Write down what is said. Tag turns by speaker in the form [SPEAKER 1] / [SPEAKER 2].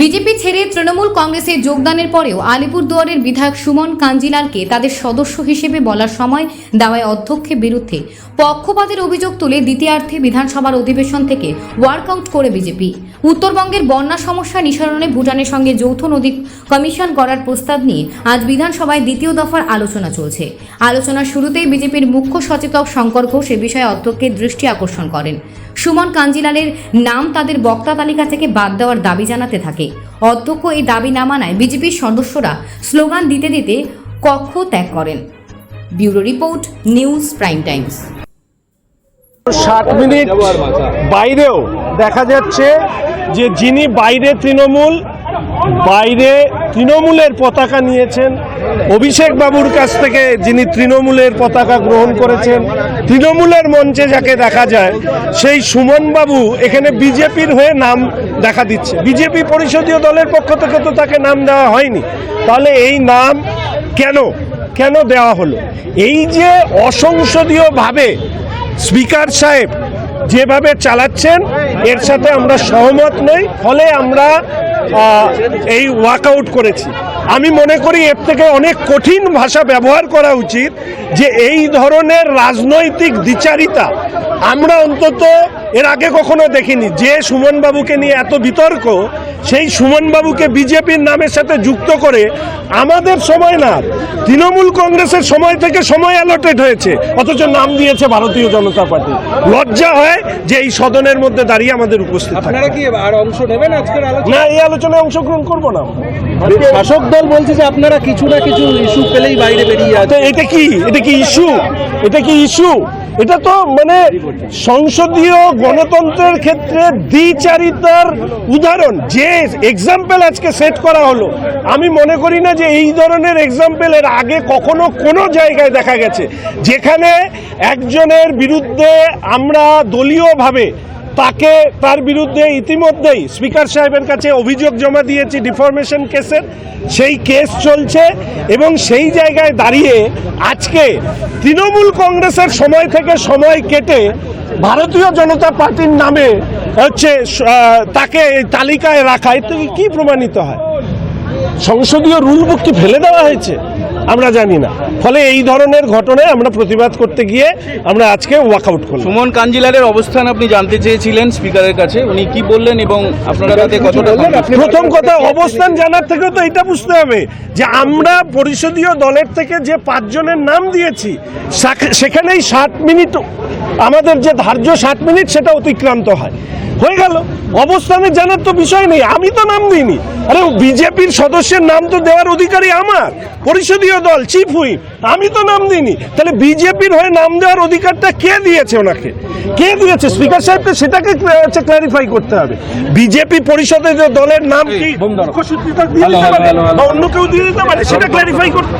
[SPEAKER 1] BJP ছেড়ে তৃণমূল কংগ্রেসে যোগদানের পরেও আলিপুরদুয়ারের বিধায়ক সুমন কাঞ্জিলালকে তাদের সদস্য হিসেবে বলার সময় দেওয়ায় অধ্যক্ষের বিরুদ্ধে পক্ষপাতের অভিযোগ তুলে দ্বিতীয়ার্ধে বিধানসভার অধিবেশন থেকে ওয়ার্কআউট করে বিজেপি। উত্তরবঙ্গের বন্যা সমস্যা নিঃসরণে ভুটানের সঙ্গে যৌথ নদী কমিশন করার প্রস্তাব নিয়ে আজ বিধানসভায় দ্বিতীয় দফার আলোচনা চলছে। আলোচনার শুরুতেই বিজেপির মুখ্য সচেতক শঙ্কর ঘোষ এ বিষয়ে অধ্যক্ষের দৃষ্টি আকর্ষণ করেন। সুমন কাঞ্জিলালের নাম তাদের বক্তা তালিকা থেকে বাদ দেওয়ার দাবি জানাতে থাকে। অধ্যক্ষ এই দাবি না মানায় বিজেপির সদস্যরা স্লোগান দিতে দিতে কক্ষ ত্যাগ করেন। Bureau report, news prime Times.
[SPEAKER 2] 60 minute বাইরেও দেখা যাচ্ছে যে যিনি বাইরে তৃণমূলের পতাকা নিয়েছেন, অভিষেক বাবুর কাছ থেকে যিনি তৃণমূলের পতাকা গ্রহণ করেছেন, তৃণমূলের মঞ্চে যাকে দেখা যায় সেই সুমন বাবু এখানে বিজেপির হয়ে নাম দেখা দিচ্ছে। বিজেপি পরিষদীয় দলের পক্ষ থেকে তো তাকে নাম দেওয়া হয়নি, তাহলে এই নাম কেন দেওয়া হলো? এই যে অসংসদীয়ভাবে স্পিকার সাহেব যেভাবে চালাচ্ছেন এর সাথে আমরা সহমত নই, ফলে আমরা এই ওয়াকআউট করেছি। আমি মনে করি এর থেকে অনেক কঠিন ভাষা ব্যবহার করা উচিত, যে এই ধরনের রাজনৈতিক দ্বিচারিতা আমরা অন্তত এর আগে কখনো দেখিনি। যে সুমন বাবুকে নিয়ে এত বিতর্ক, সেই সুমন বাবুকে বিজেপির নামের সাথে যুক্ত করে আমাদের সময় না, তৃণমূল কংগ্রেসের সময় থেকে সময় অ্যালটেড হয়েছে, অথচ নাম দিয়েছে ভারতীয় জনতা পার্টি। লজ্জা হয় যে এই সদনের মধ্যে দাঁড়িয়ে আমাদের উপস্থিত।
[SPEAKER 3] আপনারা কি আর অংশ নেবেন আজকের আলোচনায়?
[SPEAKER 2] না, এই আলোচনায় অংশগ্রহণ করবো না।
[SPEAKER 3] শাসক দল বলছে যে আপনারা কিছু না কিছু ইস্যু পেলেই বাইরে বেরিয়ে আসে।
[SPEAKER 2] এটা কি ইস্যু? এটা তো মানে সংসদীয় গণতন্ত্রের ক্ষেত্রে দ্বিচারিতার উদাহরণ। যে এক্সাম্পল আজকে সেট করা হলো, আমি মনে করি না যে এই ধরনের এক্সাম্পল এর আগে কখনো কোনো জায়গায় দেখা গেছে, যেখানে একজনের বিরুদ্ধে আমরা দলীয়ভাবে তার বিরুদ্ধে ইতিমধ্যেই স্পিকার সাহেবের কাছে অভিযোগ জমা দিয়েছি ডিফরমেশন কেসের, সেই কেস চলছে। এবং সেই জায়গায় দাঁড়িয়ে আজকে তৃণমূল কংগ্রেসের সময় থেকে সময় কেটে ভারতীয় জনতা পার্টির নামে তাকে তালিকায় রাখা, এর থেকে কি প্রমাণিত হয়? সংসদীয় রুল বুক কি ফেলে দেওয়া হয়েছে? আমরা জানি না। ফলে এই ধরনের ঘটনায় আমরা প্রতিবাদ করতে গিয়ে আমরা আজকে ওয়াকআউট করলাম।
[SPEAKER 3] সুমন কাঞ্জিলালের অবস্থান আপনি জানতে চেয়েছিলেন স্পিকারের কাছে, উনি কি বললেন এবং আপনারা তাতে কতটা?
[SPEAKER 2] প্রথম কথা, অবস্থান জানার থেকেও তো এটা বুঝতে হবে যে আমরা পরিষদীয় দলের থেকে যে 5 জনের নাম দিয়েছি, সেখানেই 60 মিনিট আমাদের যে ধার্য 60 মিনিট সেটা অতিক্রান্ত হয়ে গেল। অবস্থানে জানার তো বিষয় নেই, আমি তো নাম দিইনি। আরে বিজেপির সদস্যের নাম তো দেওয়ার অধিকারী আমার, পরিষদীয় দল চিফ হুইপ, আমি তো নাম দিইনি। তাহলে বিজেপির হয়ে নাম দেওয়ার অধিকারটা কে দিয়েছে ওনাকে? কে দিয়েছে? স্পিকার সাহেবকে সেটাকে ক্লারিফাই করতে হবে। বিজেপি পরিষদীয় দলের নাম কি অন্য কেউ দিয়ে দিতে পারে, সেটা ক্লারিফাই করতে।